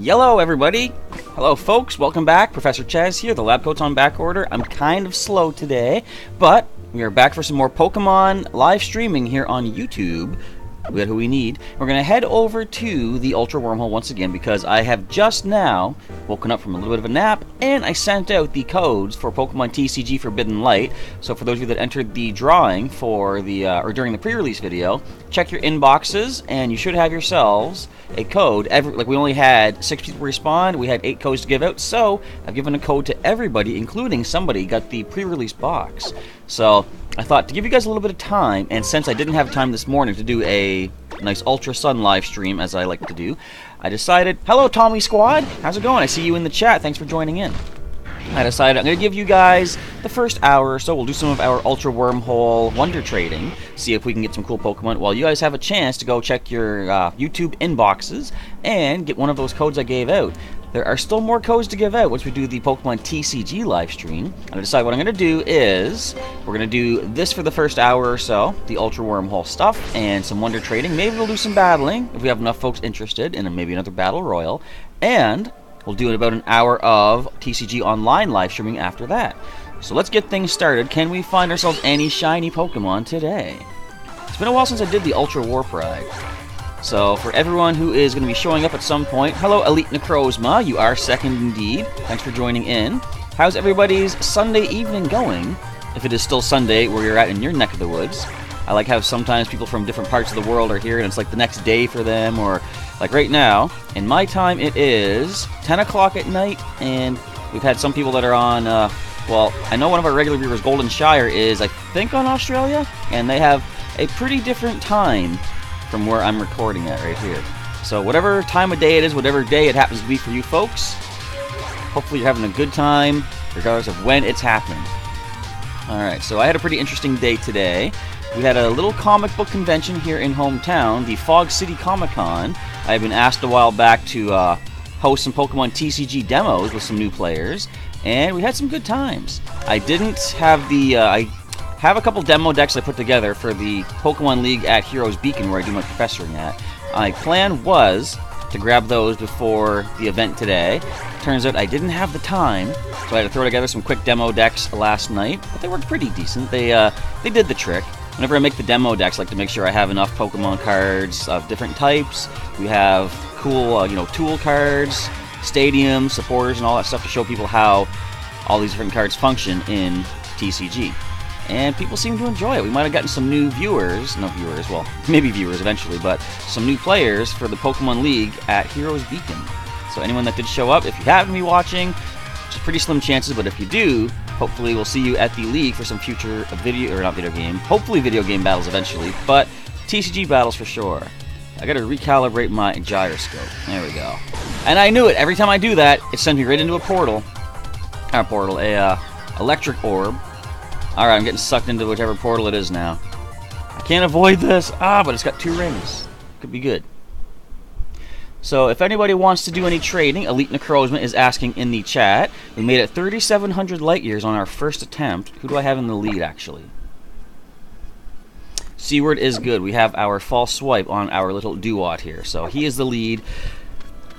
Hello everybody! Hello folks, welcome back. Professor Chaz here, the lab coat's on back order. I'm kind of slow today, but we are back for some more Pokemon live streaming here on YouTube. We got who we need. We're going to head over to the Ultra Wormhole once again because I have just now woken up from a little bit of a nap and I sent out the codes for Pokemon TCG Forbidden Light. So for those of you that entered the drawing for the or during the pre-release video, check your inboxes and you should have yourselves a code. Like we only had 6 people respond, we had 8 codes to give out, so I've given a code to everybody, including somebody got the pre-release box. So I thought to give you guys a little bit of time, and since I didn't have time this morning to do a nice Ultra Sun live stream, as I like to do, I decided, hello Tommy Squad, how's it going? I see you in the chat, thanks for joining in. I decided I'm going to give you guys the first hour or so. We'll do some of our Ultra Wormhole Wonder Trading, see if we can get some cool Pokemon, while you guys have a chance to go check your YouTube inboxes and get one of those codes I gave out. There are still more codes to give out once we do the Pokemon TCG live stream. I decided what I'm going to do is, we're going to do this for the first hour or so, the Ultra Wormhole stuff, and some Wonder Trading. Maybe we'll do some battling, if we have enough folks interested, and maybe another Battle Royal. And we'll do about an hour of TCG Online live streaming after that. So let's get things started. Can we find ourselves any shiny Pokemon today? It's been a while since I did the Ultra Warp Ride. So for everyone who is going to be showing up at some point, hello Elite Necrozma, you are second indeed. Thanks for joining in. How's everybody's Sunday evening going? If it is still Sunday where you're at in your neck of the woods. I like how sometimes people from different parts of the world are here and it's like the next day for them, or like right now, in my time it is 10 o'clock at night, and we've had some people that are on, well, I know one of our regular viewers, Golden Shire, is I think on Australia, and they have a pretty different time from where I'm recording at right here. So whatever time of day it is, whatever day it happens to be for you folks, hopefully you're having a good time, regardless of when it's happening. Alright, so I had a pretty interesting day today. We had a little comic book convention here in hometown, the Fog City Comic Con. I had been asked a while back to host some Pokemon TCG demos with some new players, and we had some good times. I didn't have the, I have a couple demo decks I put together for the Pokemon League at Heroes Beacon where I do my professoring at. My plan was to grab those before the event today. Turns out I didn't have the time, so I had to throw together some quick demo decks last night, but they worked pretty decent. They did the trick. Whenever I make the demo decks, I like to make sure I have enough Pokemon cards of different types. We have cool, tool cards, stadiums, supporters, and all that stuff to show people how all these different cards function in TCG. And people seem to enjoy it. We might have gotten some new viewers, well, maybe viewers eventually, but some new players for the Pokemon League at Heroes Beacon. So anyone that did show up, if you happen to be watching, which is pretty slim chances, but if you do, hopefully we'll see you at the League for some future hopefully video game battles eventually, but TCG battles for sure. I gotta recalibrate my gyroscope. There we go. And I knew it. Every time I do that, it sends me right into a portal. Electric orb. Alright, I'm getting sucked into whichever portal it is now. I can't avoid this. But it's got 2 rings. Could be good. So, if anybody wants to do any trading, Elite Necrozma is asking in the chat. We made it 3,700 light years on our first attempt. Who do I have in the lead, actually? Seaward is good. We have our false swipe on our little Duat here. So, he is the lead.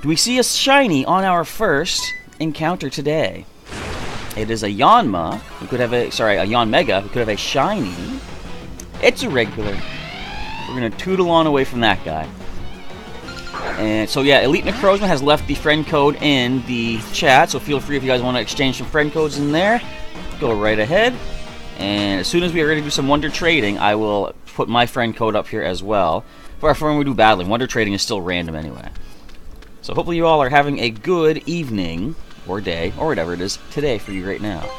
Do we see a shiny on our first encounter today? It is a Yanma, who could have a Yanmega, who could have a shiny. It's a regular. We're going to tootle on away from that guy. And so yeah, Elite Necrozma has left the friend code in the chat, so feel free if you guys want to exchange some friend codes in there. Go right ahead. And as soon as we are ready to do some Wonder Trading, I will put my friend code up here as well. For when we do battling, Wonder Trading is still random anyway. So hopefully you all are having a good evening, or day, or whatever it is today for you right now.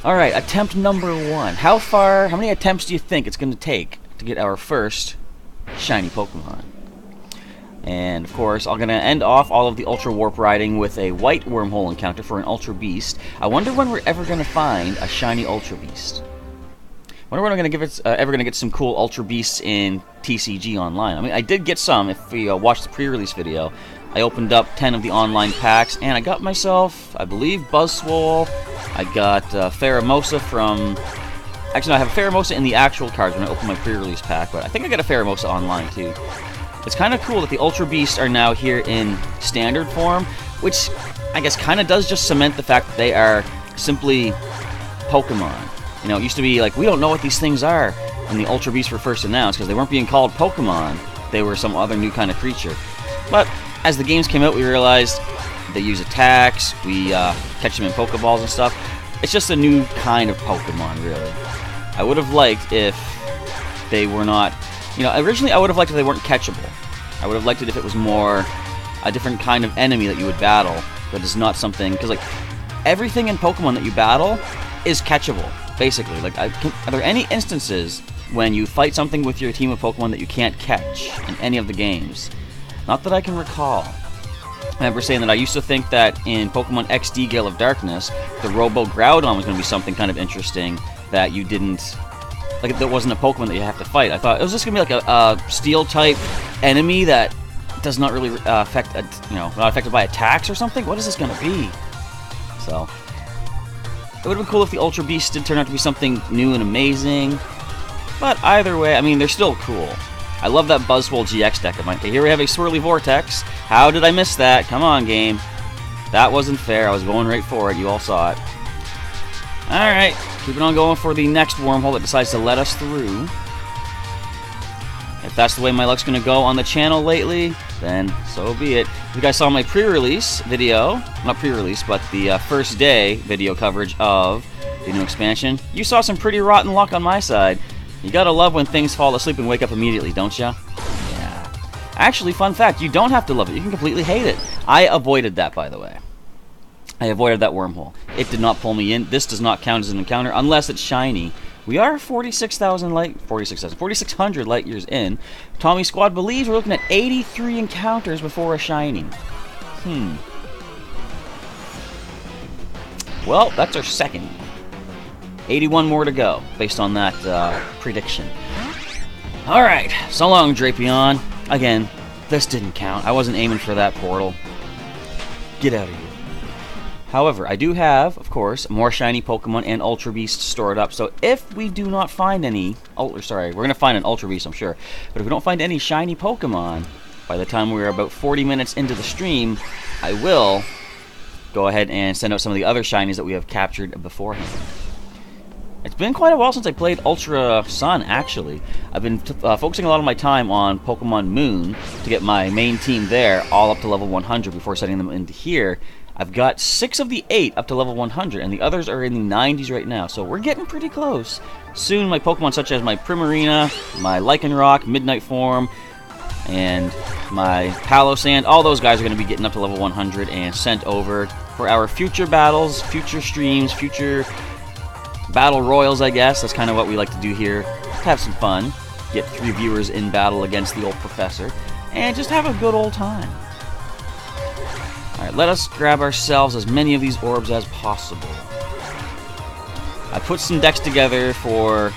Alright, attempt number 1. How many attempts do you think it's going to take to get our first shiny Pokemon? And of course, I'm going to end off all of the Ultra Warp riding with a white wormhole encounter for an Ultra Beast. I wonder when we're ever going to find a shiny Ultra Beast. I wonder when we're going to ever going to get some cool Ultra Beasts in TCG Online. I mean, I did get some. If we watched the pre-release video, I opened up 10 of the online packs, and I got myself, I believe, Buzzswole. I got Pheromosa from... Actually, no, I have Pheromosa in the actual cards when I opened my pre-release pack, but I think I got a Pheromosa online, too. it's kind of cool that the Ultra Beasts are now here in standard form, which I guess kind of does just cement the fact that they are simply Pokemon. You know, it used to be like, we don't know what these things are when the Ultra Beasts were first announced, because they weren't being called Pokemon. They were some other new kind of creature. But as the games came out, we realized they use attacks, we catch them in Pokeballs and stuff. It's just a new kind of Pokemon, really. I would have liked if they were not... You know, originally I would have liked if they weren't catchable. I would have liked it if it was more a different kind of enemy that you would battle, but it's not something... Because, like, everything in Pokemon that you battle is catchable, basically. Like, are there any instances when you fight something with your team of Pokemon that you can't catch in any of the games? Not that I can recall. I remember saying that I used to think that in Pokemon XD Gale of Darkness, the Robo Groudon was going to be something kind of interesting that you didn't... Like, that wasn't a Pokemon that you have to fight. I thought it was just going to be like a Steel-type enemy that does not really affect, you know, not affected by attacks or something. What is this going to be? So, it would have been cool if the Ultra Beasts did turn out to be something new and amazing. But either way, I mean, they're still cool. I love that Buzzwole GX deck of mine. Okay, here we have a Swirly Vortex. How did I miss that? Come on, game. That wasn't fair. I was going right for it. You all saw it. Alright, keeping on going for the next wormhole that decides to let us through. If that's the way my luck's going to go on the channel lately, then so be it. If you guys saw my pre-release video, not pre-release, but the first day video coverage of the new expansion, you saw some pretty rotten luck on my side. You gotta love when things fall asleep and wake up immediately, don't ya? Yeah. Actually, fun fact, you don't have to love it. You can completely hate it. I avoided that, by the way. I avoided that wormhole. It did not pull me in. This does not count as an encounter unless it's shiny. We are 4,600 light years in. Tommy Squad believes we're looking at 83 encounters before a shiny. Well, that's our second. 81 more to go, based on that prediction. Alright, so long, Drapion. Again, this didn't count. I wasn't aiming for that portal. Get out of here. However, I do have, of course, more shiny Pokemon and Ultra Beasts stored up, so if we do not find any... sorry, we're going to find an Ultra Beast, I'm sure. But if we don't find any shiny Pokemon, by the time we're about 40 minutes into the stream, I will go ahead and send out some of the other shinies that we have captured beforehand. It's been quite a while since I played Ultra Sun, actually. I've been focusing a lot of my time on Pokémon Moon to get my main team there all up to level 100 before sending them into here. I've got 6 of the 8 up to level 100, and the others are in the 90s right now, so we're getting pretty close. Soon, my Pokemon such as my Primarina, my Lycanroc, Midnight Form, and my Palossand, all those guys are going to be getting up to level 100 and sent over for our future battles, future streams, future battle royals, I guess. That's kind of what we like to do here. Have some fun, get 3 viewers in battle against the old professor, and just have a good old time. Alright, let us grab ourselves as many of these orbs as possible. I put some decks together for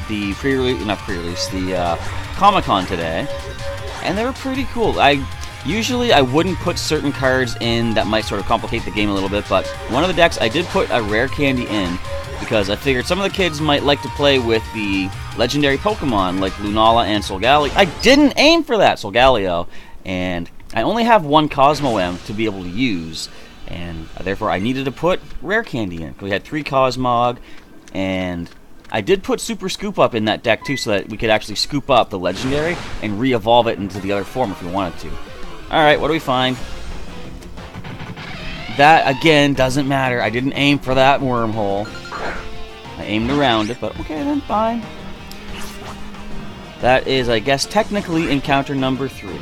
the the Comic-Con today, and they were pretty cool. Usually I wouldn't put certain cards in that might sort of complicate the game a little bit, but one of the decks I did put a rare candy in because I figured some of the kids might like to play with the legendary Pokemon like Lunala and Solgaleo. I didn't aim for that, Solgaleo, and I only have one Cosmo M to be able to use, and therefore I needed to put rare candy in. We had 3 Cosmog, and I did put Super Scoop Up in that deck too, so that we could actually scoop up the legendary and re-evolve it into the other form if we wanted to. Alright, what do we find? That, again, doesn't matter. I didn't aim for that wormhole. I aimed around it, but okay then, fine. That is, I guess, technically encounter number 3.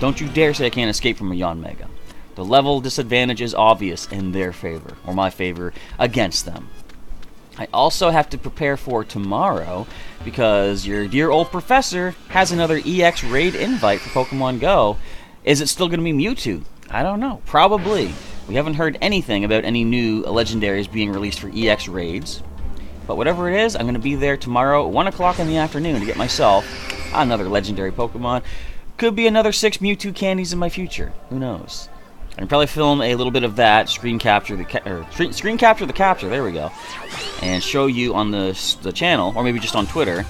Don't you dare say I can't escape from a Yanmega. The level disadvantage is obvious in their favor, or my favor, against them. I also have to prepare for tomorrow, because your dear old professor has another EX raid invite for Pokemon Go. Is it still going to be Mewtwo? I don't know. Probably. We haven't heard anything about any new legendaries being released for EX raids. But whatever it is, I'm going to be there tomorrow at 1 o'clock in the afternoon to get myself another legendary Pokemon. Could be another 6 Mewtwo candies in my future. Who knows? I can probably film a little bit of that, screen capture the capture, there we go, and show you on the channel, or maybe just on Twitter,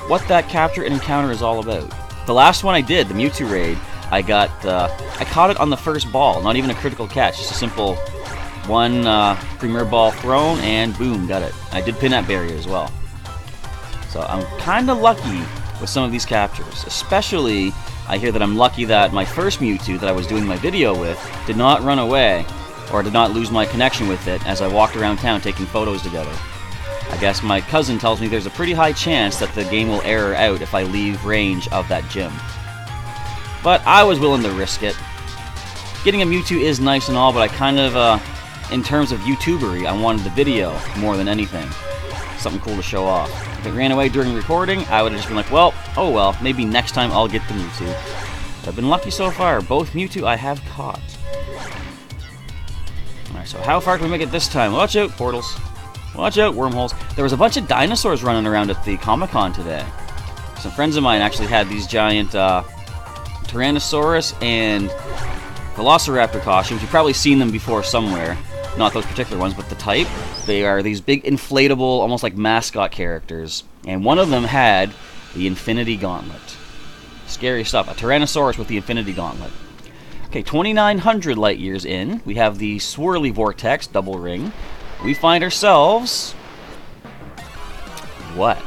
what that capture and encounter is all about. The last one I did, the Mewtwo raid, I caught it on the first ball. Not even a critical catch, just a simple one Premier Ball thrown, and boom, got it. I did pin that barrier as well. So I'm kind of lucky with some of these captures. Especially, I hear that I'm lucky that my first Mewtwo that I was doing my video with did not run away, or did not lose my connection with it as I walked around town taking photos together. I guess my cousin tells me there's a pretty high chance that the game will error out if I leave range of that gym. But I was willing to risk it. Getting a Mewtwo is nice and all, but I kind of, in terms of YouTubery, I wanted the video more than anything. Something cool to show off. If it ran away during recording, I would have just been like, well, oh well, maybe next time I'll get the Mewtwo. But I've been lucky so far. Both Mewtwo I have caught. Alright, so how far can we make it this time? Watch out, portals. Watch out, wormholes. There was a bunch of dinosaurs running around at the Comic-Con today. Some friends of mine actually had these giant Tyrannosaurus and Velociraptor costumes. You've probably seen them before somewhere. Not those particular ones, but the type. They are these big inflatable, almost like mascot characters. And one of them had the Infinity Gauntlet. Scary stuff. A Tyrannosaurus with the Infinity Gauntlet. Okay, 2,900 light years in. We have the Swirly Vortex double ring. We find ourselves... what?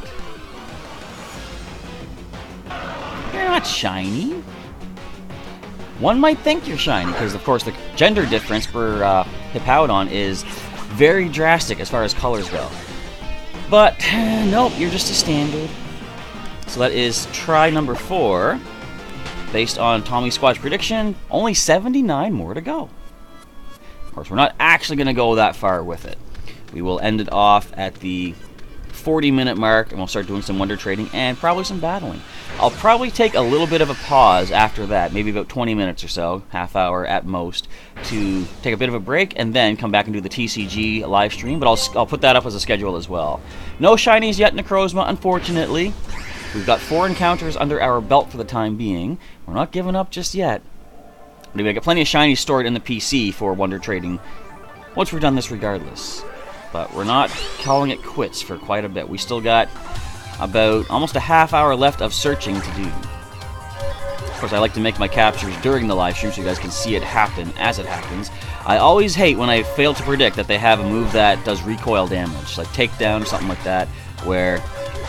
You're not shiny. One might think you're shiny, because of course the gender difference for Hippowdon is very drastic as far as colors go. But, nope, you're just a standard. So that is try number 4. Based on Tommy Squat's prediction, only 79 more to go. Of course, we're not actually going to go that far with it. We will end it off at the 40-minute mark, and we'll start doing some wonder trading and probably some battling. I'll probably take a little bit of a pause after that, maybe about 20 minutes or so, half hour at most, to take a bit of a break and then come back and do the TCG live stream, but I'll put that up as a schedule as well. No shinies yet, Necrozma, unfortunately. We've got 4 encounters under our belt for the time being. We're not giving up just yet. But we got plenty of shinies stored in the PC for wonder trading once we're done this regardless. But we're not calling it quits for quite a bit. We still got about almost a half hour left of searching to do. Of course, I like to make my captures during the live stream so you guys can see it happen as it happens. I always hate when I fail to predict that they have a move that does recoil damage, like takedown or something like that, where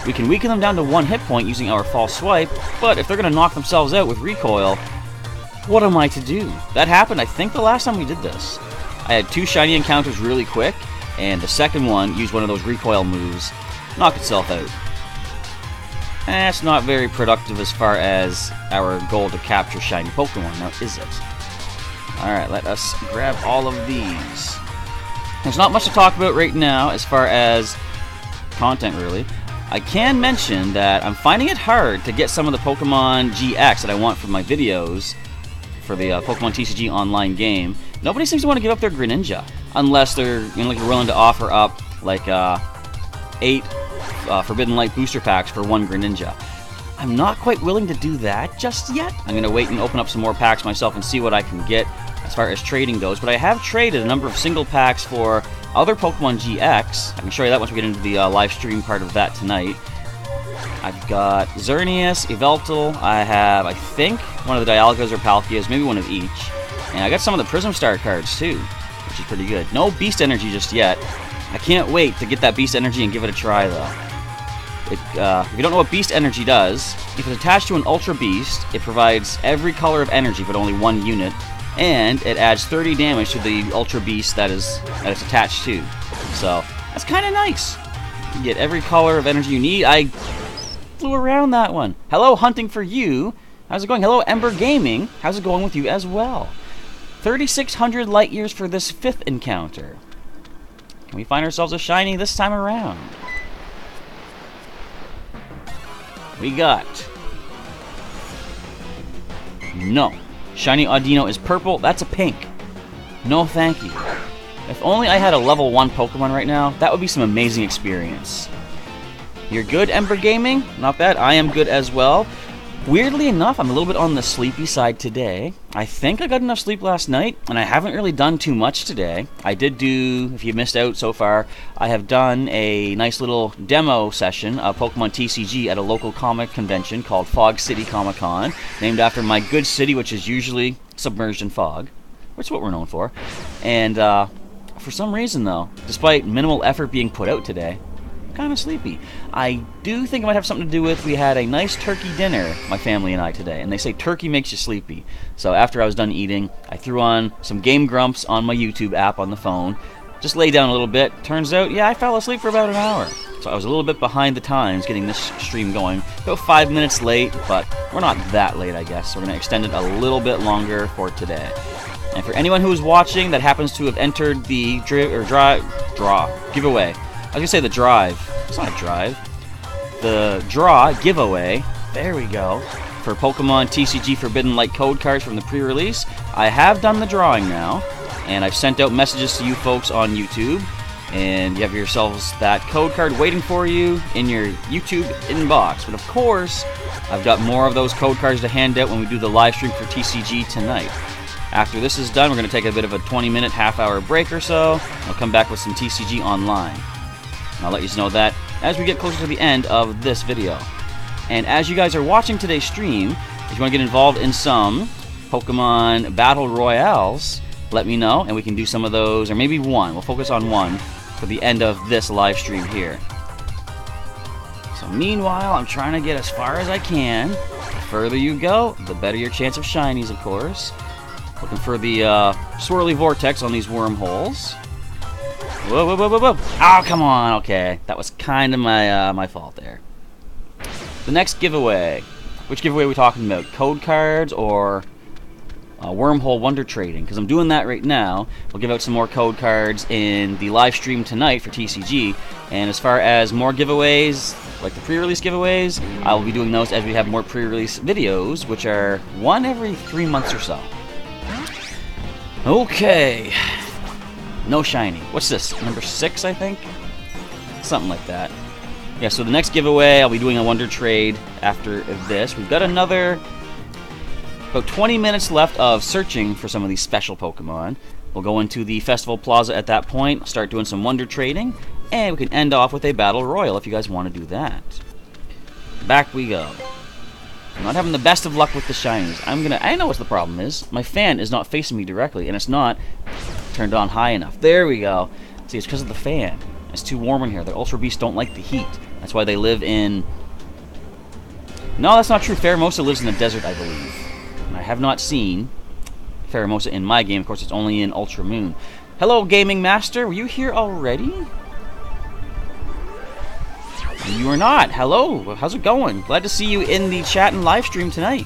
we can weaken them down to 1 hit point using our false swipe, but if they're going to knock themselves out with recoil, what am I to do? That happened, I think, the last time we did this. I had 2 shiny encounters really quick, and the second one used one of those recoil moves, knocked itself out. That's not very productive as far as our goal to capture shiny Pokemon, now is it? Alright, let us grab all of these. There's not much to talk about right now as far as content, really. I can mention that I'm finding it hard to get some of the Pokemon GX that I want for my videos for the Pokemon TCG online game. Nobody seems to want to give up their Greninja, unless they're willing to offer up like 8 Forbidden Light booster packs for 1 Greninja. I'm not quite willing to do that just yet. I'm going to wait and open up some more packs myself and see what I can get as far as trading goes. But I have traded a number of single packs for other Pokemon GX. I can show you that once we get into the live stream part of that tonight. I've got Xerneas, Yveltal, I have, I think, one of the Dialgas or Palkias, maybe one of each. And I got some of the Prism Star cards too, which is pretty good. No Beast Energy just yet. I can't wait to get that Beast Energy and give it a try though. If you don't know what Beast Energy does, if it's attached to an Ultra Beast, it provides every color of energy but only 1 unit, and it adds 30 damage to the Ultra Beast that it's attached to. So, that's kind of nice. You get every color of energy you need. I flew around that one. Hello, Hunting for You. How's it going? Hello, Ember Gaming. How's it going with you as well? 3,600 light years for this 5th encounter. Can we find ourselves a shiny this time around? We got... no. Shiny Audino is purple. That's a pink. No thank you. If only I had a level 1 Pokemon right now, that would be some amazing experience. You're good, Ember Gaming? Not bad. I am good as well. Weirdly enough, I'm a little bit on the sleepy side today. I think I got enough sleep last night, and I haven't really done too much today. I did do, if you missed out so far, I have done a nice little demo session of Pokemon TCG at a local comic convention called Fog City Comic Con, named after my good city, which is usually submerged in fog, which is what we're known for. And for some reason, though, despite minimal effort being put out today, kind of sleepy. I do think it might have something to do with we had a nice turkey dinner, my family and I, today, and they say turkey makes you sleepy. So after I was done eating, I threw on some Game Grumps on my YouTube app on the phone, just lay down a little bit. Turns out, yeah, I fell asleep for about an hour. So I was a little bit behind the times getting this stream going. About 5 minutes late, but we're not that late, I guess. So we're going to extend it a little bit longer for today. And for anyone who is watching that happens to have entered the giveaway, I was going to say the drive. It's not a drive. The draw giveaway. There we go. For Pokemon TCG Forbidden Light code cards from the pre-release. I have done the drawing now. And I've sent out messages to you folks on YouTube. And you have yourselves that code card waiting for you in your YouTube inbox. But of course, I've got more of those code cards to hand out when we do the live stream for TCG tonight. After this is done, we're going to take a bit of a 20-minute, half-hour break or so. I'll come back with some TCG Online. I'll let you know that as we get closer to the end of this video. And as you guys are watching today's stream, if you want to get involved in some Pokemon Battle Royales, let me know, and we can do some of those, or maybe one. We'll focus on one for the end of this live stream here. So meanwhile, I'm trying to get as far as I can. The further you go, the better your chance of shinies, of course. Looking for the swirly vortex on these wormholes. Whoa, whoa, whoa, whoa, whoa. Oh, come on. Okay. That was kind of my fault there. The next giveaway. Which giveaway are we talking about? Code cards or wormhole wonder trading? Because I'm doing that right now. We'll give out some more code cards in the live stream tonight for TCG. And as far as more giveaways, like the pre-release giveaways, I will be doing those as we have more pre-release videos, which are one every 3 months or so. Okay. No shiny. What's this? Number 6, I think? Something like that. Yeah, so the next giveaway, I'll be doing a Wonder Trade after this. We've got another about 20 minutes left of searching for some of these special Pokemon. We'll go into the Festival Plaza at that point, start doing some Wonder Trading, and we can end off with a Battle Royal if you guys want to do that. Back we go. I'm not having the best of luck with the shinies. I know what the problem is. My fan is not facing me directly, and it's not turned on high enough. There we go. See, it's because of the fan. It's too warm in here. The Ultra Beasts don't like the heat. That's why they live in... No, that's not true. Pheromosa lives in the desert, I believe. And I have not seen Pheromosa in my game. Of course, it's only in Ultra Moon. Hello, Gaming Master. Were you here already? You are not. Hello. How's it going? Glad to see you in the chat and live stream tonight.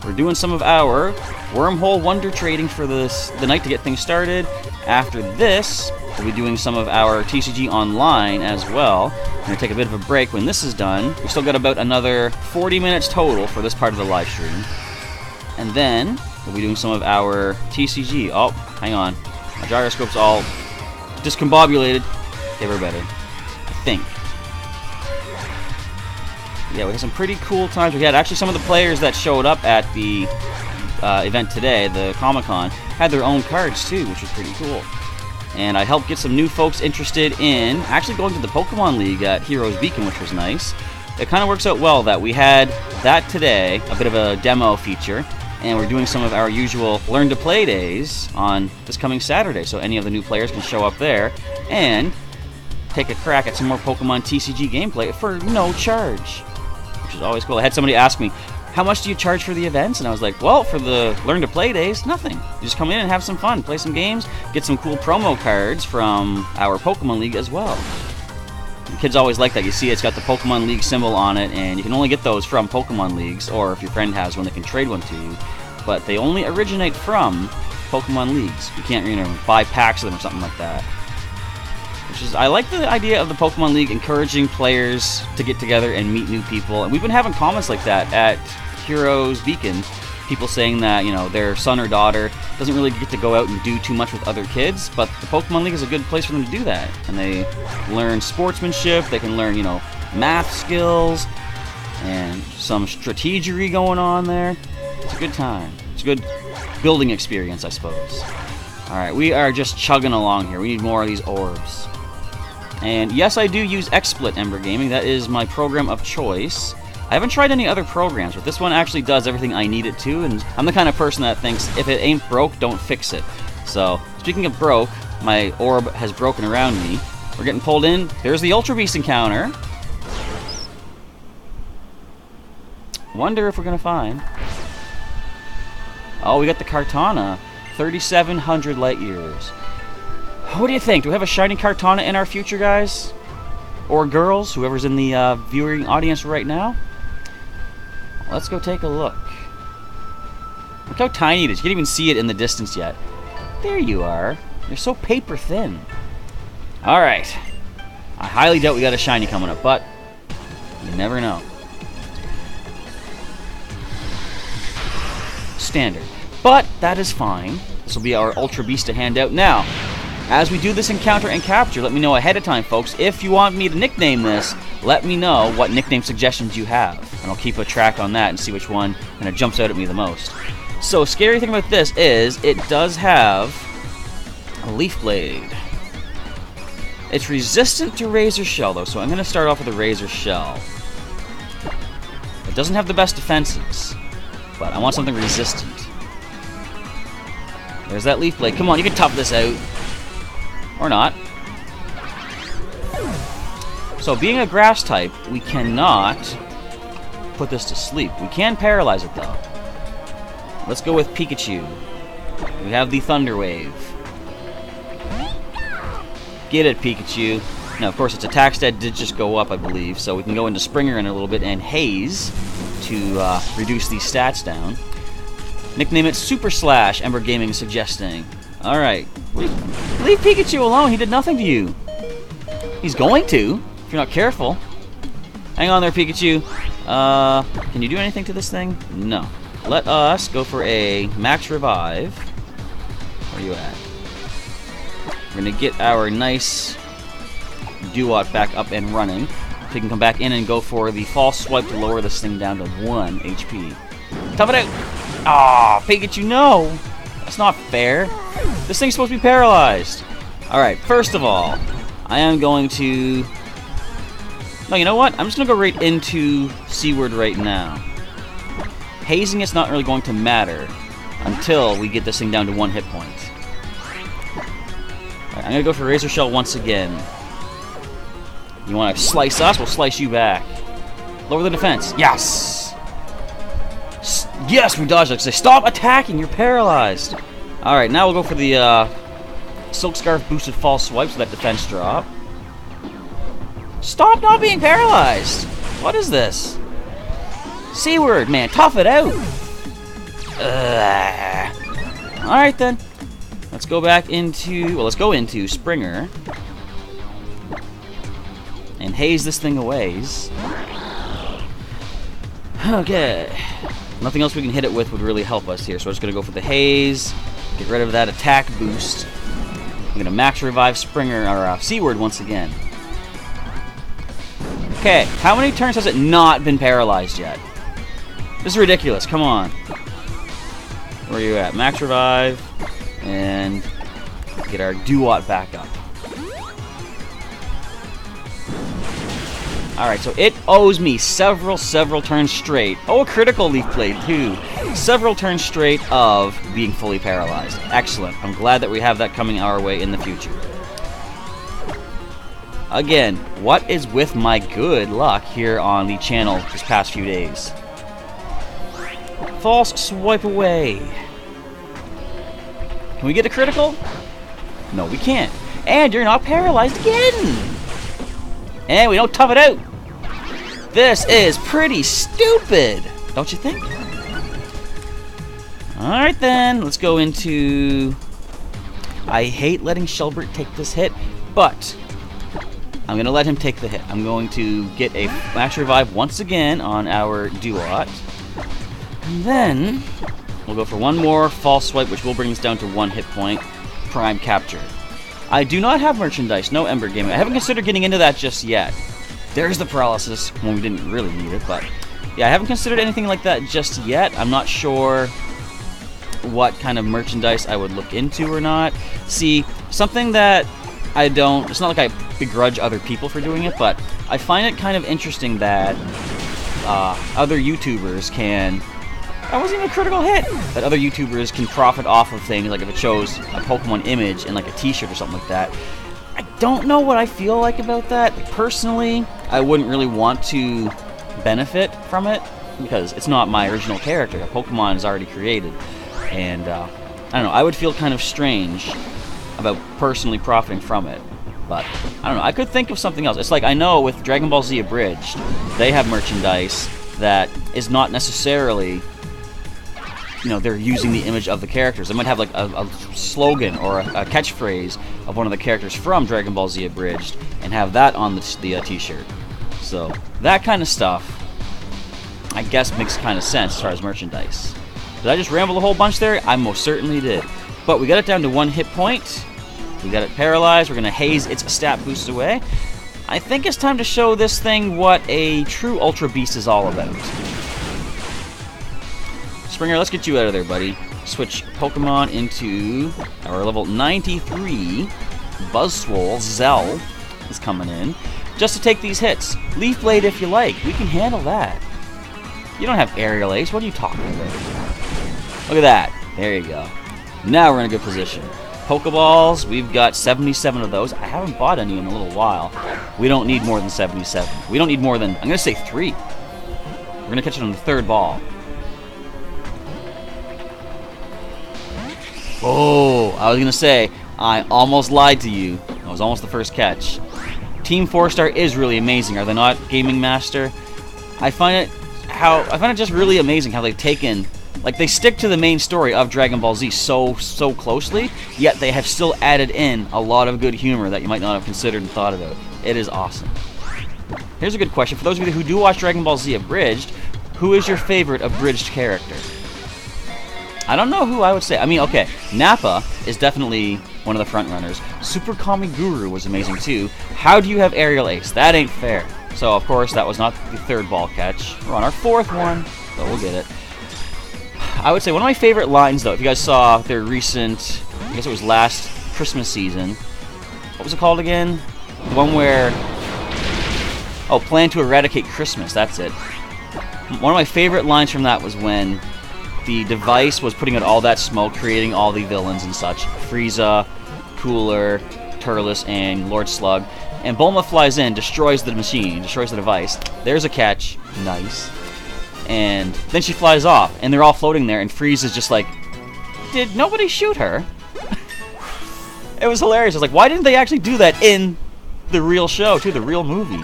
We're doing some of our wormhole wonder trading for the night to get things started. After this, we'll be doing some of our TCG Online as well. We're going to take a bit of a break when this is done. We still got about another 40 minutes total for this part of the live stream. And then, we'll be doing some of our TCG. Oh, hang on. My gyroscope's all discombobulated. Okay, we're better. I think. Yeah, we had some pretty cool times. We had actually some of the players that showed up at the event today, the Comic-Con, had their own cards too, which was pretty cool. And I helped get some new folks interested in actually going to the Pokemon League at Heroes Beacon, which was nice. It kind of works out well that we had that today, a bit of a demo feature, and we're doing some of our usual Learn to Play days on this coming Saturday, so any of the new players can show up there and take a crack at some more Pokemon TCG gameplay for no charge. Which is always cool. I had somebody ask me, how much do you charge for the events? And I was like, well, for the Learn to Play days, nothing. You just come in and have some fun, play some games, get some cool promo cards from our Pokemon League as well. The kids always like that. You see it's got the Pokemon League symbol on it, and you can only get those from Pokemon Leagues, or if your friend has one, they can trade one to you. But they only originate from Pokemon Leagues. You can't, buy packs of them or something like that. I like the idea of the Pokemon League encouraging players to get together and meet new people. And we've been having comments like that at Heroes Beacon. People saying that, their son or daughter doesn't really get to go out and do too much with other kids, but the Pokemon League is a good place for them to do that. And they learn sportsmanship, they can learn, math skills. And some strategery going on there. It's a good time. It's a good building experience, I suppose. Alright, we are just chugging along here. We need more of these orbs. And yes, I do use XSplit Ember Gaming. That is my program of choice. I haven't tried any other programs, but this one actually does everything I need it to, and I'm the kind of person that thinks, if it ain't broke, don't fix it. So, speaking of broke, my orb has broken around me. We're getting pulled in. There's the Ultra Beast encounter. Wonder if we're going to find... Oh, we got the Kartana. 3,700 light years. What do you think? Do we have a shiny Kartana in our future, guys? Or girls? Whoever's in the viewing audience right now? Let's go take a look. Look how tiny it is. You can't even see it in the distance yet. There you are. You're so paper thin. Alright. I highly doubt we got a shiny coming up, but you never know. Standard. But that is fine. This will be our Ultra Beast to hand out. Now, as we do this encounter and capture, let me know ahead of time, folks. If you want me to nickname this, let me know what nickname suggestions you have. And I'll keep a track on that and see which one kind of jumps out at me the most. So, scary thing about this is it does have a Leaf Blade. It's resistant to Razor Shell, though, so I'm going to start off with a Razor Shell. It doesn't have the best defenses, but I want something resistant. There's that Leaf Blade. Come on, you can tough this out. Or not. So, being a grass type, we cannot put this to sleep. We can paralyze it, though. Let's go with Pikachu. We have the Thunder Wave. Get it, Pikachu. Now, of course, its attack stat did just go up, I believe, so we can go into Springer in a little bit and Haze to reduce these stats down. Nickname it Super Slash, Ember Gaming suggesting. Alright. Leave Pikachu alone, he did nothing to you. He's going to, if you're not careful. Hang on there, Pikachu. Can you do anything to this thing? No. Let us go for a Max Revive. Where are you at? We're going to get our nice Duot back up and running. So we can come back in and go for the False Swipe to lower this thing down to 1 HP. Tough it out! Ah, Pikachu, no! That's not fair. This thing's supposed to be paralyzed. Alright, first of all, I am going to... No, you know what? I'm just going to go right into Seaward right now. Hazing it's not really going to matter until we get this thing down to 1 hit point. Alright, I'm going to go for Razor Shell once again. You want to slice us? We'll slice you back. Lower the defense. Yes! Yes, we dodged it. Say, stop attacking! You're paralyzed! Alright, now we'll go for the Silk Scarf boosted False Swipe so that defense drop. Stop not being paralyzed! What is this? Seaward, man, tough it out! Alright then. Let's go back into... Well, let's go into Springer. And haze this thing away. Okay. Nothing else we can hit it with would really help us here, so we're just going to go for the haze. Get rid of that attack boost. I'm going to Max Revive Springer, or Seaward once again. Okay, how many turns has it not been paralyzed yet? This is ridiculous, come on. Where are you at? Max Revive, and get our Duot back up. Alright, so it owes me several turns straight. Oh, a critical Leaf Blade, too. Several turns straight of being fully paralyzed. Excellent. I'm glad that we have that coming our way in the future. Again, what is with my good luck here on the channel this past few days? False Swipe away. Can we get a critical? No, we can't. And you're not paralyzed again! And we don't tough it out! This is pretty stupid! Don't you think? Alright then, let's go into... I hate letting Shelbert take this hit, but I'm going to let him take the hit. I'm going to get a Max Revive once again on our Duot. And then we'll go for one more False Swipe, which will bring us down to 1 hit point. Prime Capture. I do not have merchandise, no Ember Gaming. I haven't considered getting into that just yet. There's the paralysis, when we didn't really need it, but yeah, I haven't considered anything like that just yet. I'm not sure what kind of merchandise I would look into or not. See, something that I don't... It's not like I begrudge other people for doing it, but I find it kind of interesting that other YouTubers can... That wasn't even a critical hit! That other YouTubers can profit off of things, like if it shows a Pokemon image in like a t-shirt or something like that. I don't know what I feel like about that. Personally, I wouldn't really want to benefit from it, because it's not my original character. A Pokemon is already created. And, I don't know, I would feel kind of strange about personally profiting from it. But, I don't know, I could think of something else. It's like, I know with Dragon Ball Z Abridged, they have merchandise that is not necessarily... You know, they're using the image of the characters. They might have like a slogan or a catchphrase of one of the characters from Dragon Ball Z Abridged and have that on the t-shirt. So that kind of stuff, I guess, makes kind of sense as far as merchandise. Did I just ramble a whole bunch there? I most certainly did. But we got it down to 1 hit point. We got it paralyzed. We're going to haze its stat boosts away. I think it's time to show this thing what a true Ultra Beast is all about. Springer, let's get you out of there, buddy. Switch Pokemon into our level 93 Buzzwole. Zell is coming in. Just to take these hits. Leaf Blade if you like. We can handle that. You don't have Aerial Ace. What are you talking about? Look at that. There you go. Now we're in a good position. Pokeballs, we've got 77 of those. I haven't bought any in a little while. We don't need more than 77. We don't need more than, I'm going to say 3. We're going to catch it on the 3rd ball. Oh, I was going to say, I almost lied to you. That was almost the first catch. Team 4-Star is really amazing, are they not, Gaming Master? I find it just really amazing how they've taken... Like, they stick to the main story of Dragon Ball Z so closely, yet they have still added in a lot of good humor that you might not have considered and thought about. It is awesome. Here's a good question. For those of you who do watch Dragon Ball Z Abridged, who is your favorite abridged character? I don't know who I would say. I mean, okay, Nappa is definitely one of the front runners. Super Kami Guru was amazing too. How do you have Aerial Ace? That ain't fair. So, of course, that was not the 3rd ball catch. We're on our 4th one, so we'll get it. I would say one of my favorite lines, though, if you guys saw their recent, I guess it was last Christmas season. What was it called again? The one where... Oh, Plan to Eradicate Christmas, that's it. One of my favorite lines from that was when the device was putting out all that smoke, creating all the villains and such. Frieza, Cooler, Turles, and Lord Slug. And Bulma flies in, destroys the machine, destroys the device. There's a catch. Nice. And then she flies off, and they're all floating there, and Frieza's just like, did nobody shoot her? It was hilarious. I was like, why didn't they actually do that in the real show, too, the real movie?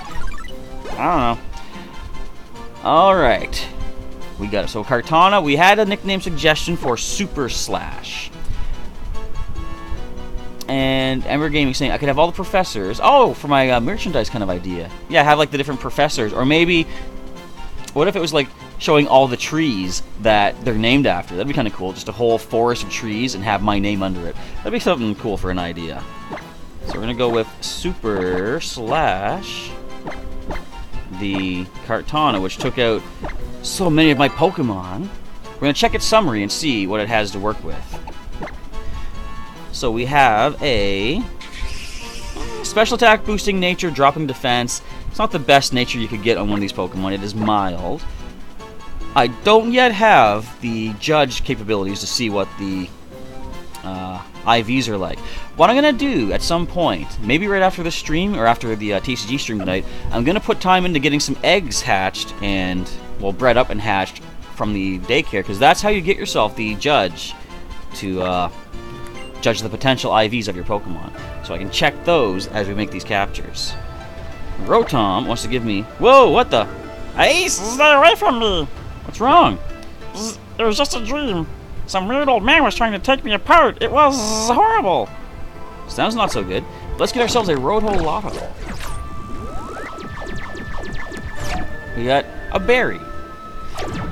I don't know. Alright. We got it. So Kartana, we had a nickname suggestion for Super Slash. And Ember Gaming saying I could have all the professors. Oh, for my merchandise kind of idea. Yeah, have like the different professors. Or maybe, what if it was like showing all the trees that they're named after? That'd be kind of cool. Just a whole forest of trees and have my name under it. That'd be something cool for an idea. So we're going to go with Super Slash the Kartana, which took out so many of my Pokemon. We're going to check its summary and see what it has to work with. So we have a special attack, boosting nature, dropping defense. It's not the best nature you could get on one of these Pokemon. It is mild. I don't yet have the judge capabilities to see what the IVs are like. What I'm going to do at some point, maybe right after the stream or after the TCG stream tonight, I'm going to put time into getting some eggs hatched and, well, bred up and hatched from the daycare, because that's how you get yourself the judge to judge the potential IVs of your Pokemon. So I can check those as we make these captures. Rotom wants to give me... Whoa, what the? Ace, stay away from me! What's wrong? It was just a dream. Some weird old man was trying to take me apart. It was horrible. Sounds not so good. Let's get ourselves a Roto Lotto. We got a berry.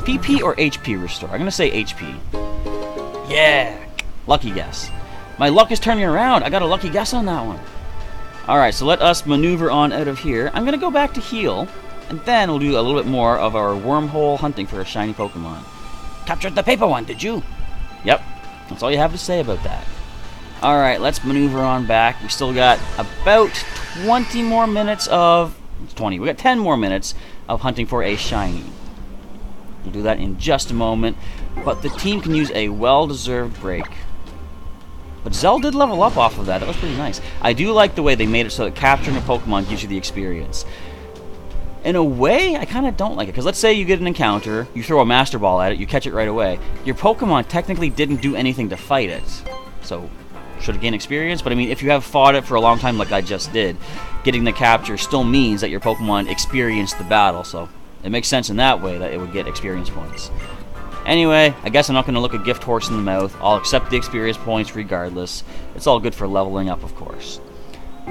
PP or HP restore? I'm going to say HP. Yeah! Lucky guess. My luck is turning around. I got a lucky guess on that one. Alright, so let us maneuver on out of here. I'm going to go back to heal. and then we'll do a little bit more of our wormhole hunting for a shiny Pokemon. Captured the paper one, did you? Yep, that's all you have to say about that. Alright, let's maneuver on back. We still got about 20 more minutes of... 20. We got 10 more minutes of hunting for a shiny. We'll do that in just a moment, but the team can use a well-deserved break. But Zell did level up off of that. That was pretty nice. I do like the way they made it so that capturing a Pokemon gives you the experience. In a way, I kind of don't like it. Because let's say you get an encounter, you throw a Master Ball at it, you catch it right away. Your Pokemon technically didn't do anything to fight it. So, should it gain experience? But I mean, if you have fought it for a long time like I just did, getting the capture still means that your Pokemon experienced the battle. So, it makes sense in that way that it would get experience points. Anyway, I guess I'm not going to look a gift horse in the mouth. I'll accept the experience points regardless. It's all good for leveling up, of course.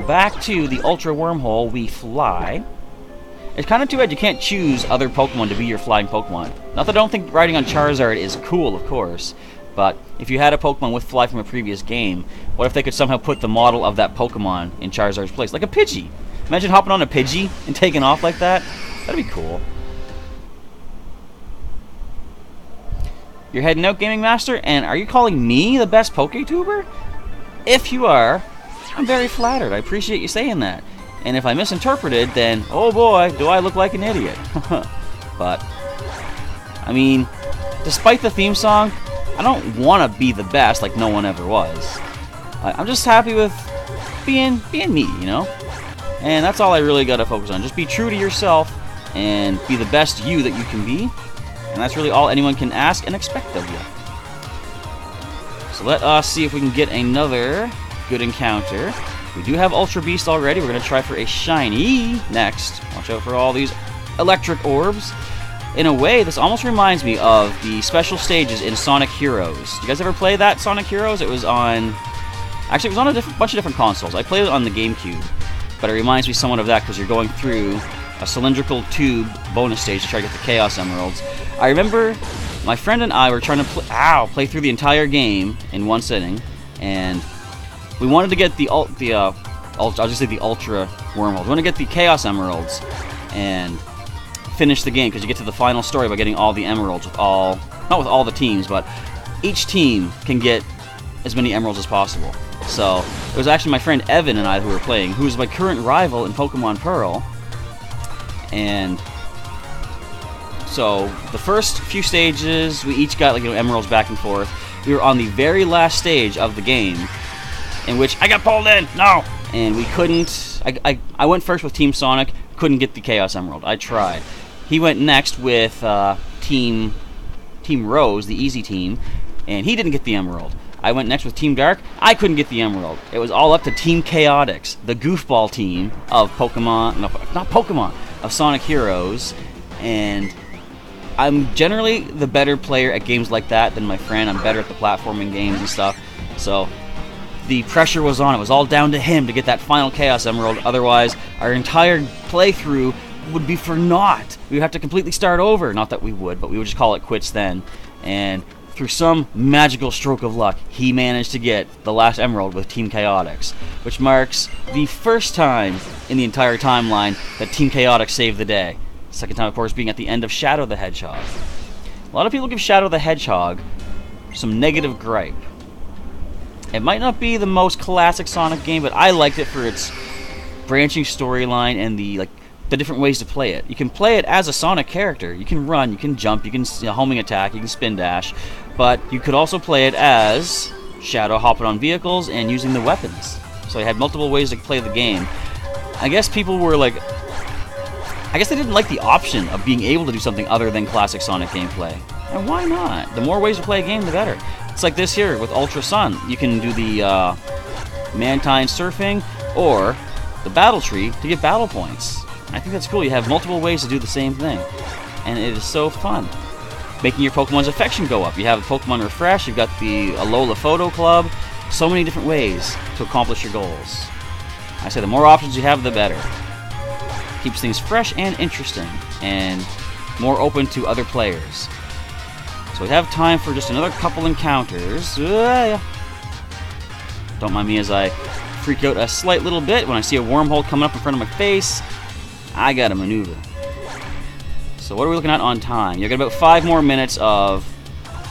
Back to the Ultra Wormhole, we fly. It's kind of too bad you can't choose other Pokemon to be your flying Pokemon. Not that I don't think riding on Charizard is cool, of course, but if you had a Pokemon with Fly from a previous game, what if they could somehow put the model of that Pokemon in Charizard's place? Like a Pidgey. Imagine hopping on a Pidgey and taking off like that. That'd be cool. You're heading out, Gaming Master, and are you calling me the best PokeTuber? If you are, I'm very flattered. I appreciate you saying that. And if I misinterpreted, then, oh boy, do I look like an idiot. But, I mean, despite the theme song, I don't want to be the best like no one ever was. I'm just happy with being me, you know? And that's all I really got to focus on. Just be true to yourself and be the best you that you can be. And that's really all anyone can ask and expect of you. So let us see if we can get another good encounter. We do have Ultra Beast already. We're going to try for a shiny next. Watch out for all these electric orbs. In a way, this almost reminds me of the special stages in Sonic Heroes. You guys ever play that Sonic Heroes? It was on... Actually, it was on a bunch of different consoles. I played it on the GameCube. But it reminds me somewhat of that because you're going through a cylindrical tube bonus stage to try to get the Chaos Emeralds. I remember my friend and I were trying to play through the entire game in one sitting, and we wanted to get I'll just say the Ultra Wormholes. We want to get the Chaos Emeralds and finish the game because you get to the final story by getting all the Emeralds not with all the teams, but each team can get as many Emeralds as possible. So it was actually my friend Evan and I who were playing, who is my current rival in Pokemon Pearl. And so the first few stages, we each got emeralds back and forth. We were on the very last stage of the game, in which I got pulled in. No, and we couldn't. I went first with Team Sonic. Couldn't get the Chaos Emerald. I tried. He went next with Team Rose, the easy team, and he didn't get the Emerald. I went next with Team Dark. I couldn't get the Emerald. It was all up to Team Chaotix, the goofball team of Pokemon. No, not Pokemon. Of Sonic Heroes, and I'm generally the better player at games like that than my friend. I'm better at the platforming games and stuff, so the pressure was on. It was all down to him to get that final Chaos Emerald, otherwise our entire playthrough would be for naught. We would have to completely start over. Not that we would, but we would just call it quits then. And through some magical stroke of luck, he managed to get the last Emerald with Team Chaotix, which marks the first time in the entire timeline that Team Chaotix saved the day. Second time, of course, being at the end of Shadow the Hedgehog. A lot of people give Shadow the Hedgehog some negative gripe. It might not be the most classic Sonic game, but I liked it for its branching storyline and the different ways to play it. You can play it as a Sonic character. You can run, you can jump, you can homing attack, you can spin dash, but you could also play it as Shadow, hopping on vehicles and using the weapons. So you had multiple ways to play the game. I guess people were like... I guess they didn't like the option of being able to do something other than classic Sonic gameplay. And why not? The more ways to play a game, the better. It's like this here with Ultra Sun. You can do the Mantine surfing or the Battle Tree to get battle points. I think that's cool. You have multiple ways to do the same thing. And it is so fun. Making your Pokemon's affection go up. You have Pokemon Refresh, you've got the Alola Photo Club. So many different ways to accomplish your goals. I say the more options you have, the better. Keeps things fresh and interesting, and more open to other players. So we have time for just another couple encounters. Don't mind me as I freak out a slight little bit when I see a wormhole coming up in front of my face. I gotta maneuver. So what are we looking at on time? You got about 5 more minutes of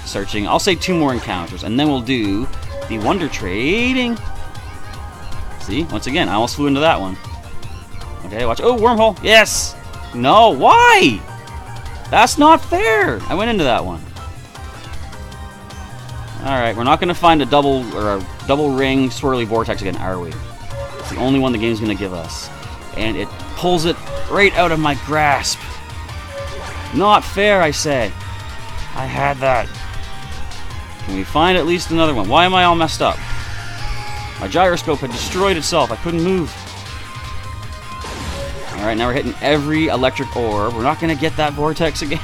searching. I'll say 2 more encounters, and then we'll do the wonder trading. See, once again, I almost flew into that one. Okay, watch. Oh, wormhole. Yes. No, why? That's not fair. I went into that one. All right, we're not going to find a double ring swirly vortex again, are we? It's the only one the game's going to give us, and it pulls it right out of my grasp. Not fair, I say. I had that. Can we find at least another one? Why am I all messed up? My gyroscope had destroyed itself. I couldn't move. Alright, now we're hitting every electric orb. We're not going to get that vortex again.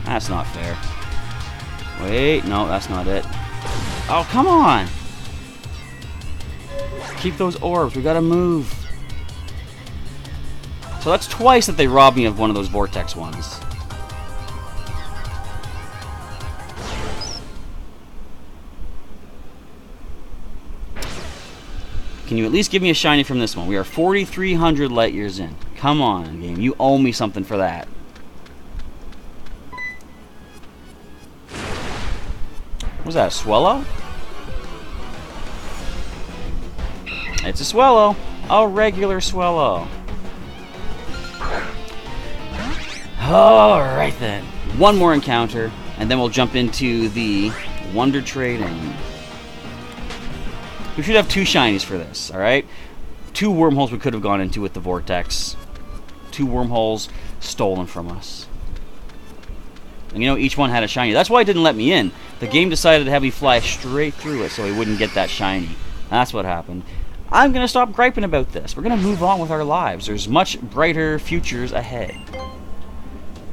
That's not fair. Wait, no, that's not it. Oh, come on! Keep those orbs. We gotta move. So that's twice that they robbed me of one of those vortex ones. Can you at least give me a shiny from this one? We are 4,300 light years in. Come on, game. You owe me something for that. Was that a Swellow? It's a Swellow. A regular Swellow. Alright then. One more encounter, and then we'll jump into the Wonder Trading. We should have 2 shinies for this, alright? 2 wormholes we could have gone into with the vortex. 2 wormholes stolen from us. And you know, each one had a shiny. That's why it didn't let me in. The game decided to have me fly straight through it so we wouldn't get that shiny. That's what happened. I'm going to stop griping about this. We're going to move on with our lives. There's much brighter futures ahead.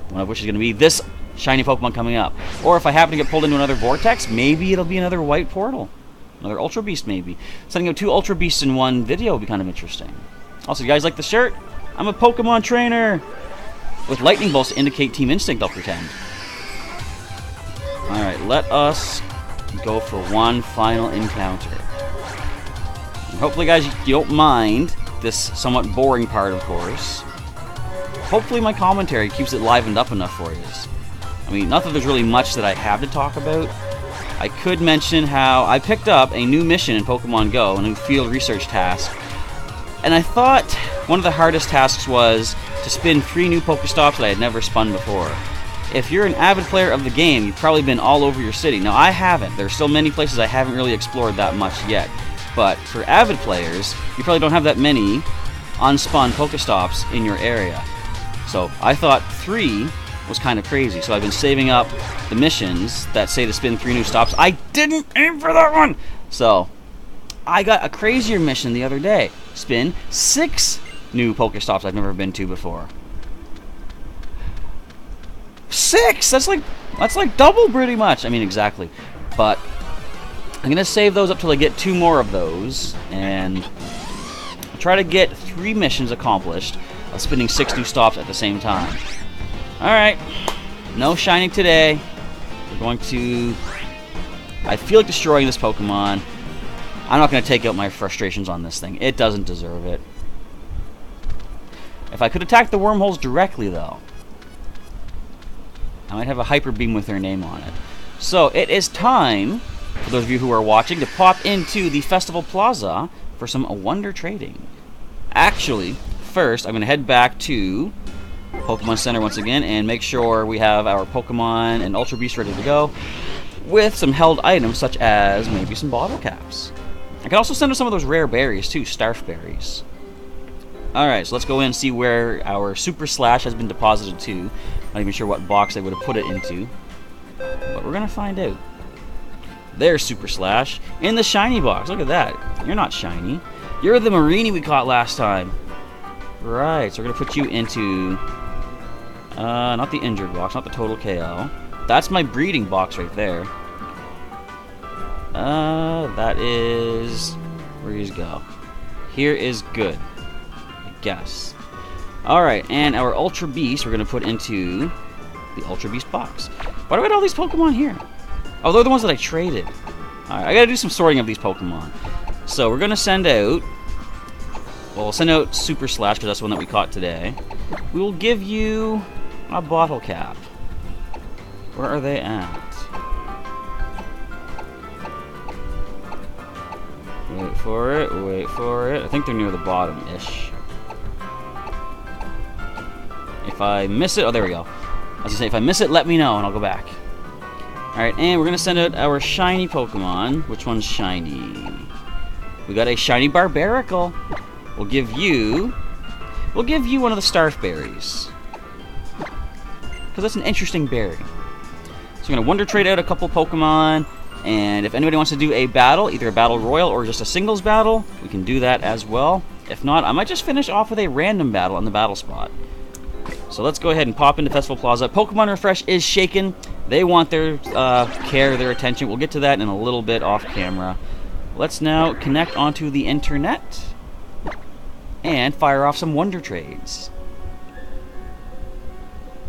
One of which is going to be this shiny Pokemon coming up. Or if I happen to get pulled into another vortex, maybe it'll be another white portal. Another Ultra Beast, maybe. Sending out 2 Ultra Beasts in one video would be kind of interesting. Also, you guys like the shirt? I'm a Pokemon trainer! With lightning bolts to indicate Team Instinct, I'll pretend. Alright, let us go for one final encounter. And hopefully, guys, you don't mind this somewhat boring part, of course. Hopefully my commentary keeps it livened up enough for you. I mean, not that there's really much that I have to talk about. I could mention how I picked up a new mission in Pokemon Go, a new field research task. And I thought one of the hardest tasks was to spin 3 new Pokestops that I had never spun before. If you're an avid player of the game, you've probably been all over your city. Now, I haven't. There's still many places I haven't really explored that much yet. But for avid players, you probably don't have that many unspun Pokestops in your area. So I thought 3 was kind of crazy. So I've been saving up the missions that say to spin 3 new stops. I didn't aim for that one! So I got a crazier mission the other day. Spin 6 new Pokestops I've never been to before. 6! That's like double pretty much. I mean, exactly. But I'm gonna save those up till I get 2 more of those and try to get 3 missions accomplished of spinning 6 new stops at the same time. Alright. No shining today. We're going to... I feel like destroying this Pokemon. I'm not going to take out my frustrations on this thing. It doesn't deserve it. If I could attack the wormholes directly, though, I might have a Hyper Beam with their name on it. So, it is time, for those of you who are watching, to pop into the Festival Plaza for some Wonder Trading. Actually, first, I'm going to head back to Pokemon Center once again and make sure we have our Pokemon and Ultra Beast ready to go with some held items such as maybe some bottle caps. I can also send us some of those rare berries too, Starf berries. Alright, so let's go in and see where our Super Slash has been deposited to. Not even sure what box they would have put it into, but we're gonna find out. There's Super Slash in the shiny box. Look at that. You're not shiny. You're the Marini we caught last time. Right, so we're gonna put you into not the injured box, not the total KO. That's my breeding box right there. That is... where does go? Here is good, I guess. Alright, and our Ultra Beast we're going to put into the Ultra Beast box. Why do I got all these Pokemon here? Oh, they're the ones that I traded. Alright, I gotta do some sorting of these Pokemon. So we're going to send out... Well, we'll send out Super Slash because that's the one that we caught today. We will give you a bottle cap. Where are they at? Wait for it, wait for it. I think they're near the bottom-ish. If I miss it, oh, there we go. I was gonna say, if I miss it, let me know and I'll go back. Alright, and we're gonna send out our shiny Pokemon. Which one's shiny? We got a shiny Barbaracle. We'll give you one of the Starf Berries. Because that's an interesting berry. So we're gonna Wonder Trade out a couple Pokemon, and if anybody wants to do a battle, either a battle royal or just a singles battle, we can do that as well. If not, I might just finish off with a random battle on the battle spot. So let's go ahead and pop into Festival Plaza. Pokemon Refresh is shaken. They want their care, their attention. We'll get to that in a little bit off camera. Let's now connect onto the internet and fire off some Wonder Trades.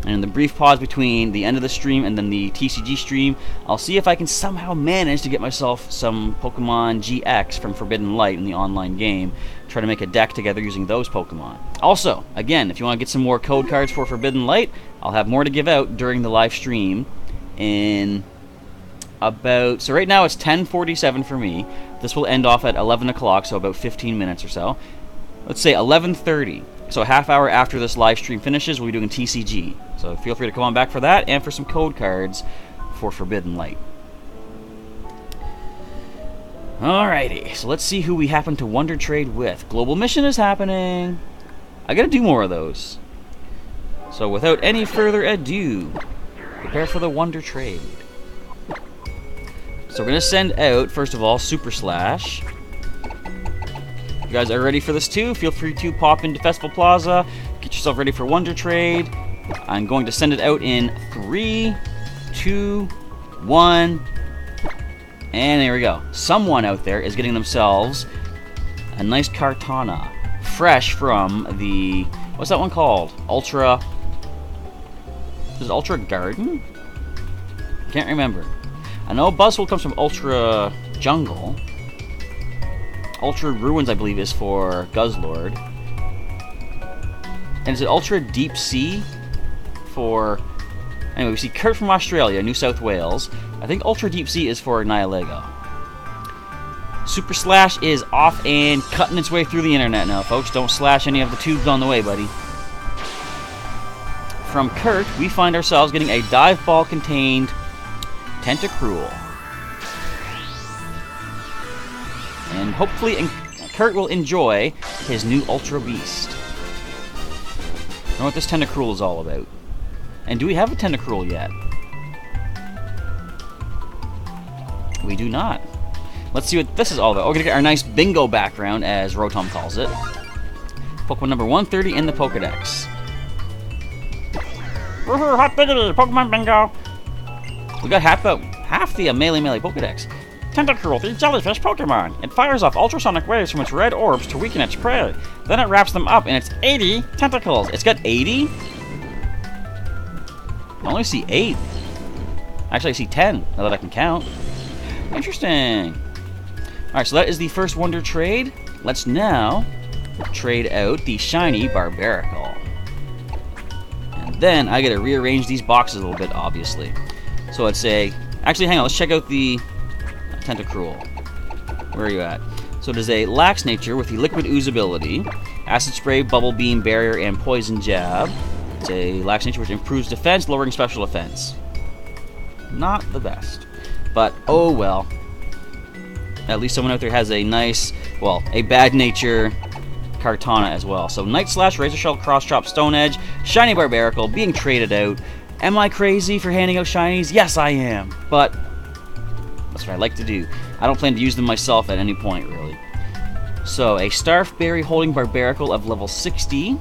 And in the brief pause between the end of the stream and then the TCG stream, I'll see if I can somehow manage to get myself some Pokemon GX from Forbidden Light in the online game. Try to make a deck together using those Pokemon. Also, again, if you want to get some more code cards for Forbidden Light, I'll have more to give out during the live stream in about... So right now it's 10:47 for me. This will end off at 11 o'clock, so about 15 minutes or so. Let's say 11:30. So a half hour after this live stream finishes, we'll be doing TCG. So feel free to come on back for that and for some code cards for Forbidden Light. Alrighty, so let's see who we happen to Wonder Trade with. Global Mission is happening. I gotta do more of those. So without any further ado, prepare for the Wonder Trade. So we're gonna send out, first of all, Super Slash. You guys are ready for this too? Feel free to pop into Festival Plaza, get yourself ready for Wonder Trade. I'm going to send it out in 3, 2, 1, and there we go. Someone out there is getting themselves a nice Kartana, fresh from the, what's that one called? Ultra, is it Ultra Garden? Can't remember. I know Buzzwole comes from Ultra Jungle. Ultra Ruins, I believe, is for Guzzlord. And is it Ultra Deep Sea for... Anyway, we see Kurt from Australia, New South Wales. I think Ultra Deep Sea is for Nihilego. Super Slash is off and cutting its way through the internet now, folks. Don't slash any of the tubes on the way, buddy. From Kurt, we find ourselves getting a Dive Ball-contained Tentacruel. And hopefully Kurt will enjoy his new Ultra Beast. I know what this Tentacruel is all about. And do we have a Tentacruel yet? We do not. Let's see what this is all about. We're going to get our nice bingo background, as Rotom calls it. Pokemon number 130 in the Pokedex. Woohoo, hot diggity, Pokemon bingo. We got half the Melee Pokedex. Tentacruel, the jellyfish Pokemon. It fires off ultrasonic waves from its red orbs to weaken its prey. Then it wraps them up in its 80 tentacles. It's got 80? I only see 8. Actually, I see 10, now that I can count. Interesting. Alright, so that is the first Wonder Trade. Let's now trade out the shiny Barbaracle. And then I gotta rearrange these boxes a little bit, obviously. So let's say... Actually, hang on, let's check out the Tentacruel. Where are you at? So it is a Lax Nature with the Liquid Ooze ability, Acid Spray, Bubble Beam, Barrier, and Poison Jab. It's a Lax Nature which improves defense, lowering special defense. Not the best. But, oh well. At least someone out there has a nice, well, a Bad Nature Kartana as well. So Night Slash, Razor Shell, Cross Chop, Stone Edge, Shiny Barbaracle being traded out. Am I crazy for handing out shinies? Yes, I am. But that's what I like to do. I don't plan to use them myself at any point, really. So, a Starf Berry holding Barbaracle of level 60.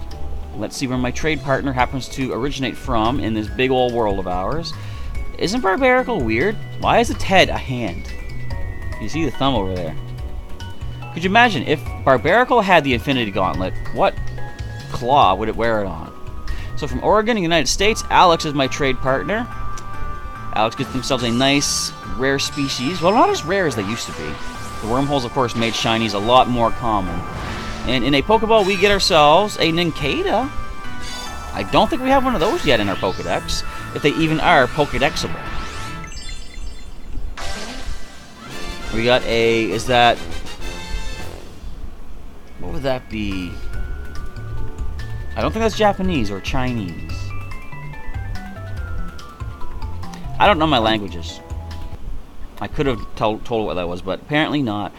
Let's see where my trade partner happens to originate from in this big old world of ours. Isn't Barbaracle weird? Why is its head a hand? You see the thumb over there. Could you imagine if Barbaracle had the Infinity Gauntlet, what claw would it wear it on? So from Oregon, United States, Alex is my trade partner. Alex gets themselves a nice rare species. Well, not as rare as they used to be. The wormholes, of course, made shinies a lot more common And in a Pokeball, we get ourselves a Nincada. I don't think we have one of those yet in our Pokedex, if they even are Pokedexable. We got a... Is that... What would that be? I don't think that's Japanese or Chinese. I don't know my languages. I could have told what that was, but apparently not.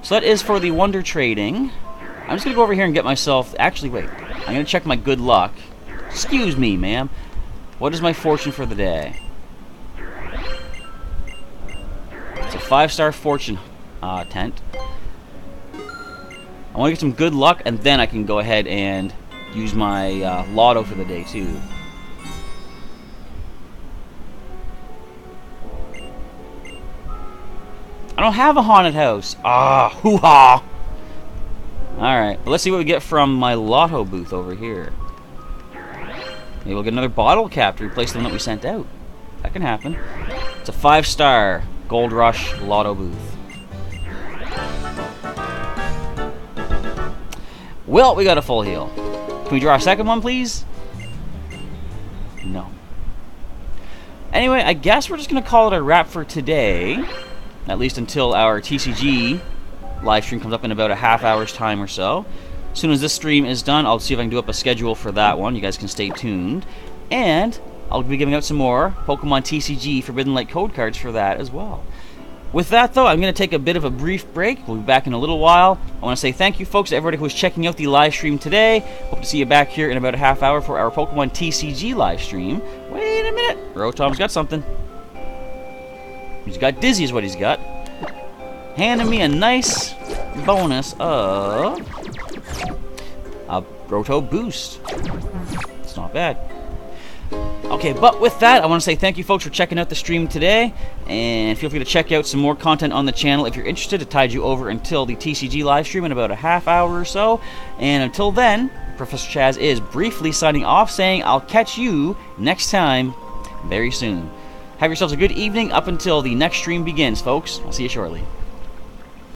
So that is for the Wonder Trading. I'm just going to go over here and get myself... Actually, wait. I'm going to check my good luck. Excuse me, ma'am. What is my fortune for the day? It's a 5-star fortune tent. I want to get some good luck, and then I can go ahead and use my lotto for the day, too. I don't have a haunted house. Ah, hoo-ha! Alright, but let's see what we get from my lotto booth over here. Maybe we'll get another bottle cap to replace the one that we sent out. That can happen. It's a 5-star Gold Rush lotto booth. Well, we got a full heal. Can we draw a second one, please? No. Anyway, I guess we're just going to call it a wrap for today. At least until our TCG live stream comes up in about a half hour's time or so. As soon as this stream is done, I'll see if I can do up a schedule for that one. You guys can stay tuned. And I'll be giving out some more Pokemon TCG Forbidden Light code cards for that as well. With that, though, I'm going to take a bit of a brief break. We'll be back in a little while. I want to say thank you, folks, to everybody who was checking out the live stream today. Hope to see you back here in about a half hour for our Pokemon TCG live stream. Wait a minute. Rotom's got something. He's got Dizzy is what he's got. Handing me a nice bonus of a Roto Boost. It's not bad. Okay, but with that, I want to say thank you, folks, for checking out the stream today. And feel free to check out some more content on the channel if you're interested. It tied you over until the TCG live stream in about a half hour or so. And until then, Professor Chaz is briefly signing off, saying I'll catch you next time very soon. Have yourselves a good evening up until the next stream begins, folks. I'll see you shortly.